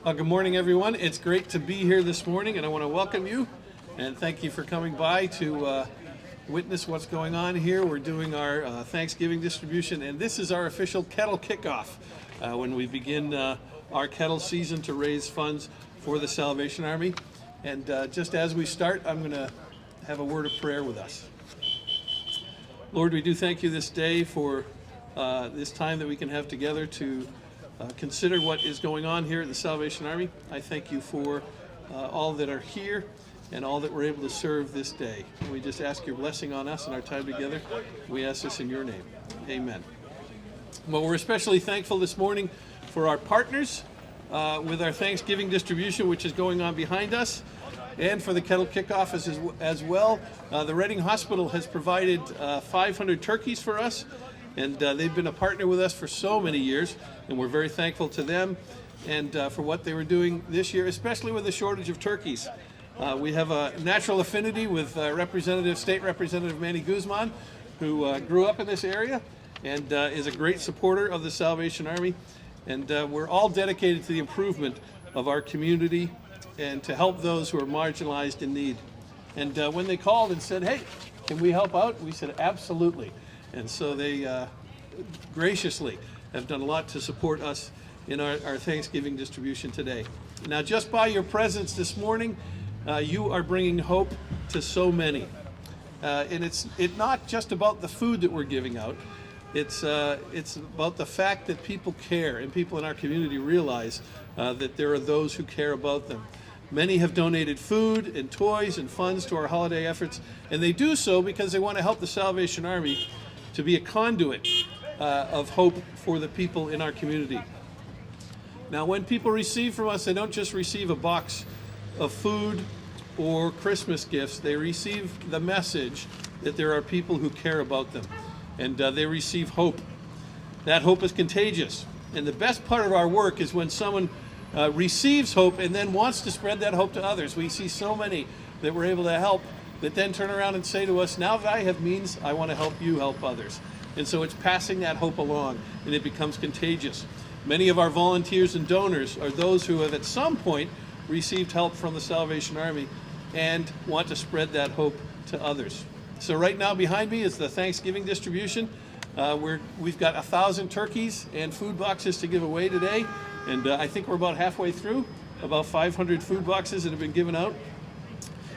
Good morning, everyone. It's great to be here this morning, and I want to welcome you and thank you for coming by to witness what's going on here. We're doing our Thanksgiving distribution, and this is our official kettle kickoff when we begin our kettle season to raise funds for the Salvation Army. And just as we start, I'm going to have a word of prayer with us. Lord, we do thank you this day for this time that we can have together to consider what is going on here at the Salvation Army. I thank you for all that are here and all that we're able to serve this day. And we just ask your blessing on us and our time together. We ask this in your name. Amen. Well, we're especially thankful this morning for our partners with our Thanksgiving distribution, which is going on behind us, and for the kettle kickoff as well. The Reading Hospital has provided 500 turkeys for us, and they've been a partner with us for so many years, and we're very thankful to them and for what they were doing this year, especially with the shortage of turkeys. We have a natural affinity with State Representative Manny Guzman, who grew up in this area and is a great supporter of the Salvation Army. And we're all dedicated to the improvement of our community and to help those who are marginalized in need. And when they called and said, hey, can we help out? We said, absolutely. And so they graciously have done a lot to support us in our Thanksgiving distribution today. Now, just by your presence this morning, you are bringing hope to so many. And it's not just about the food that we're giving out. It's about the fact that people care and people in our community realize that there are those who care about them. Many have donated food and toys and funds to our holiday efforts, and they do so because they want to help the Salvation Army to be a conduit of hope for the people in our community. Now, when people receive from us, they don't just receive a box of food or Christmas gifts. They receive the message that there are people who care about them, and they receive hope. That hope is contagious, and the best part of our work is when someone receives hope and then wants to spread that hope to others. We see so many that we're able to help that then turn around and say to us, now that I have means, I want to help you help others. And so it's passing that hope along, and it becomes contagious. Many of our volunteers and donors are those who have at some point received help from the Salvation Army and want to spread that hope to others. So right now behind me is the Thanksgiving distribution. We've got 1,000 turkeys and food boxes to give away today, and I think we're about halfway through. About 500 food boxes that have been given out.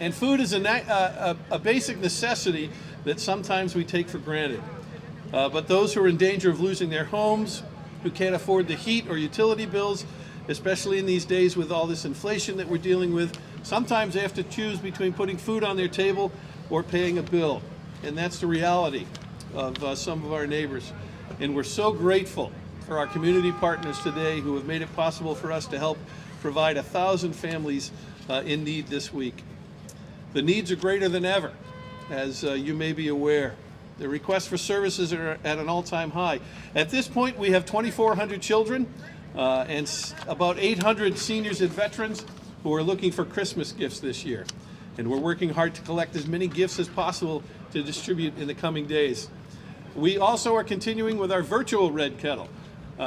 And food is a basic necessity that sometimes we take for granted. But those who are in danger of losing their homes, who can't afford the heat or utility bills, especially in these days with all this inflation that we're dealing with, sometimes they have to choose between putting food on their table or paying a bill. And that's the reality of some of our neighbors. And we're so grateful for our community partners today who have made it possible for us to help provide 1,000 families in need this week. The needs are greater than ever, as you may be aware. The requests for services are at an all-time high. At this point, we have 2,400 children and about 800 seniors and veterans who are looking for Christmas gifts this year. And we're working hard to collect as many gifts as possible to distribute in the coming days. We also are continuing with our virtual Red Kettle.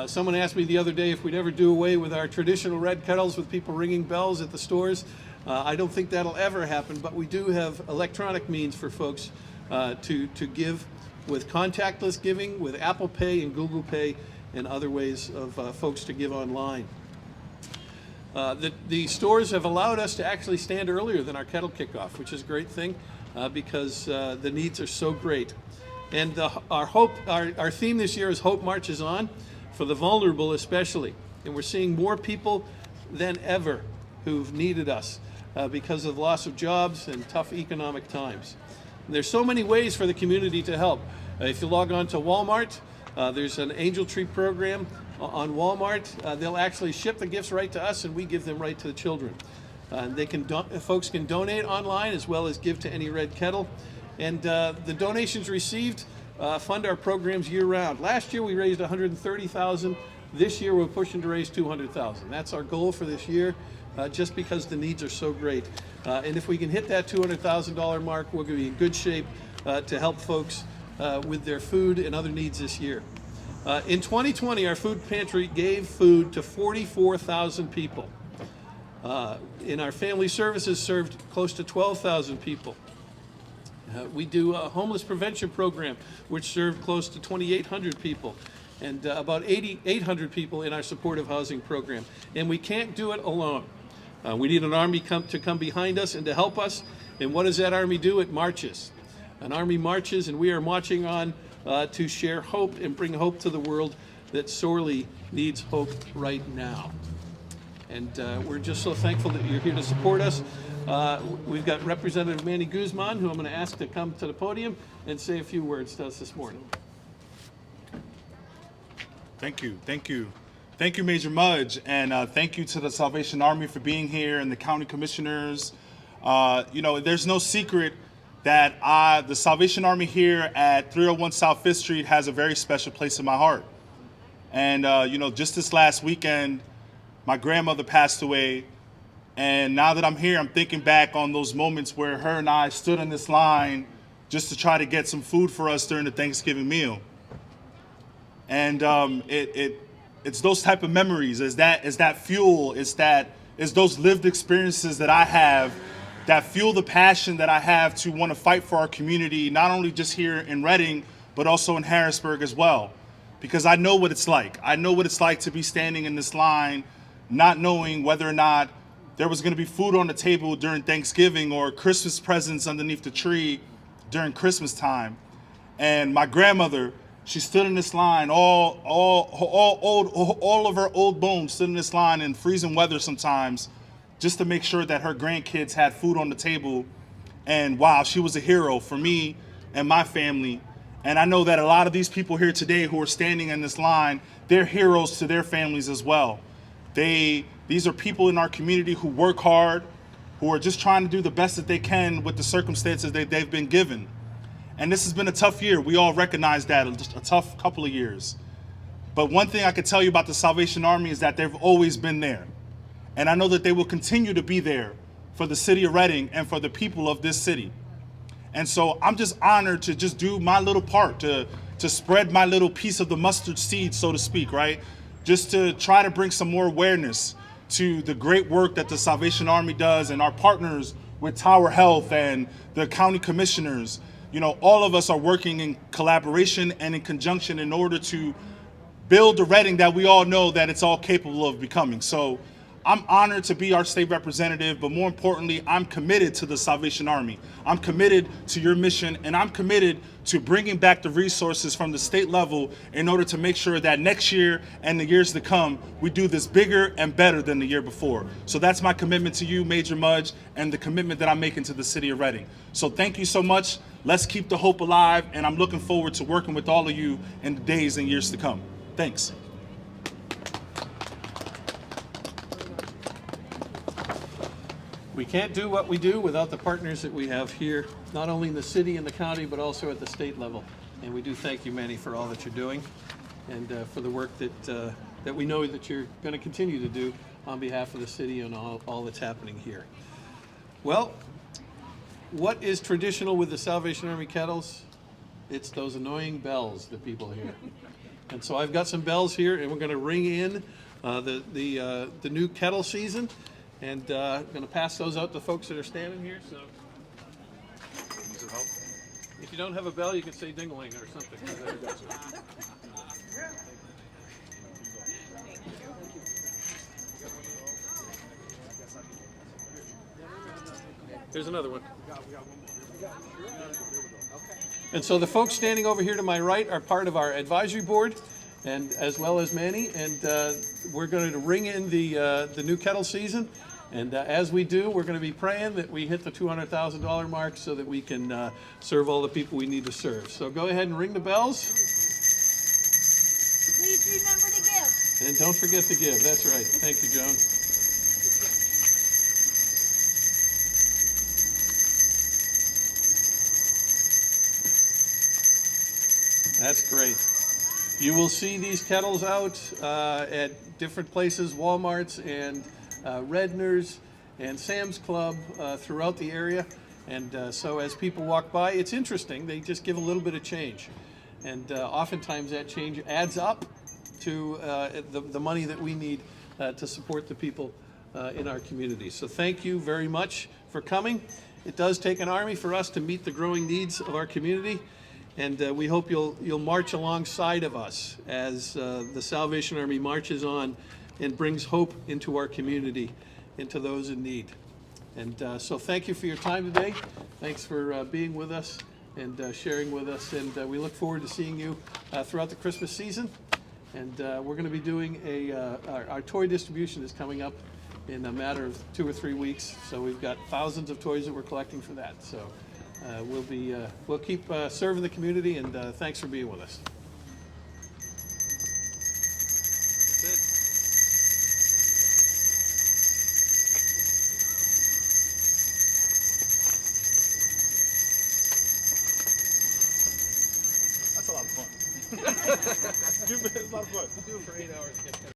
Someone asked me the other day if we'd ever do away with our traditional Red Kettles with people ringing bells at the stores. I don't think that'll ever happen, but we do have electronic means for folks to give with contactless giving, with Apple Pay and Google Pay, and other ways of folks to give online. The stores have allowed us to actually stand earlier than our kettle kickoff, which is a great thing because the needs are so great. And our theme this year is Hope Marches On, for the vulnerable especially. And we're seeing more people than ever who've needed us because of loss of jobs and tough economic times. And there's so many ways for the community to help. If you log on to Walmart, there's an Angel Tree program on Walmart. They'll actually ship the gifts right to us, and we give them right to the children. Folks can donate online as well as give to any Red Kettle. And the donations received fund our programs year-round. Last year we raised $130,000. This year we're pushing to raise $200,000. That's our goal for this year, just because the needs are so great. And if we can hit that $200,000 mark, we'll be in good shape to help folks with their food and other needs this year. In 2020, our food pantry gave food to 44,000 people. In our family services, served close to 12,000 people. We do a homeless prevention program, which served close to 2,800 people, and about 800 people in our supportive housing program. And we can't do it alone. We need an army to come behind us and to help us. And what does that army do? It marches. An army marches, and we are marching on to share hope and bring hope to the world that sorely needs hope right now. And we're just so thankful that you're here to support us. We've got Representative Manny Guzman, who I'm going to ask to come to the podium and say a few words to us this morning. Thank you. Thank you, Major Mudge, and thank you to the Salvation Army for being here and the county commissioners. There's no secret that the Salvation Army here at 301 South Fifth Street has a very special place in my heart. And, just this last weekend, my grandmother passed away. And now that I'm here, I'm thinking back on those moments where her and I stood in this line just to try to get some food for us during the Thanksgiving meal. And it's those type of memories, is that fuel, is those lived experiences that I have that fuel the passion that I have to want to fight for our community, not only just here in Reading, but also in Harrisburg as well. Because I know what it's like. I know what it's like to be standing in this line, not knowing whether or not there was going to be food on the table during Thanksgiving or Christmas presents underneath the tree during Christmas time. And my grandmother, she stood in this line, all of her old bones stood in this line in freezing weather sometimes, just to make sure that her grandkids had food on the table. And wow, she was a hero for me and my family. And I know that a lot of these people here today who are standing in this line, they're heroes to their families as well. These are people in our community who work hard, who are just trying to do the best that they can with the circumstances that they've been given. And this has been a tough year. We all recognize that, a tough couple of years. But one thing I can tell you about the Salvation Army is that they've always been there. And I know that they will continue to be there for the city of Reading and for the people of this city. And so I'm just honored to just do my little part, to spread my little piece of the mustard seed, so to speak, right? Just to try to bring some more awareness to the great work that the Salvation Army does and our partners with Tower Health and the county commissioners. All of us are working in collaboration and in conjunction in order to build the Reading that we all know that it's all capable of becoming. So I'm honored to be our state representative, but more importantly, I'm committed to the Salvation Army. I'm committed to your mission, and I'm committed to bringing back the resources from the state level in order to make sure that next year and the years to come, we do this bigger and better than the year before. So that's my commitment to you, Major Mudge, and the commitment that I'm making to the city of Reading. So thank you so much. Let's keep the hope alive, and I'm looking forward to working with all of you in the days and years to come. Thanks. We can't do what we do without the partners that we have here, not only in the city and the county, but also at the state level. And we do thank you, Manny, for all that you're doing and for the work that we know that you're going to continue to do on behalf of the city and all that's happening here. Well, what is traditional with the Salvation Army kettles? It's those annoying bells that people hear. And so I've got some bells here, and we're going to ring in the new kettle season. And I'm going to pass those out to folks that are standing here. So, if you don't have a bell, you can say ding-a-ling or something. There's another one. And so the folks standing over here to my right are part of our advisory board, and as well as Manny. And we're going to ring in the new kettle season. And as we do, we're going to be praying that we hit the $200,000 mark so that we can serve all the people we need to serve. So go ahead and ring the bells. Please remember to give. And don't forget to give. That's right. Thank you, Joan. That's great. You will see these kettles out at different places, Walmarts and Redner's and Sam's Club throughout the area. And so as people walk by, it's interesting. They just give a little bit of change. And oftentimes that change adds up to the money that we need to support the people in our community. So thank you very much for coming. It does take an army for us to meet the growing needs of our community, and we hope you'll march alongside of us as the Salvation Army marches on and brings hope into our community and to those in need. And so thank you for your time today. Thanks for being with us and sharing with us, and we look forward to seeing you throughout the Christmas season. And we're going to be doing our toy distribution is coming up in a matter of 2 or 3 weeks. So we've got thousands of toys that we're collecting for that. So we'll keep serving the community, and thanks for being with us. That's a lot of fun. It's a lot of fun. Do it for 8 hours.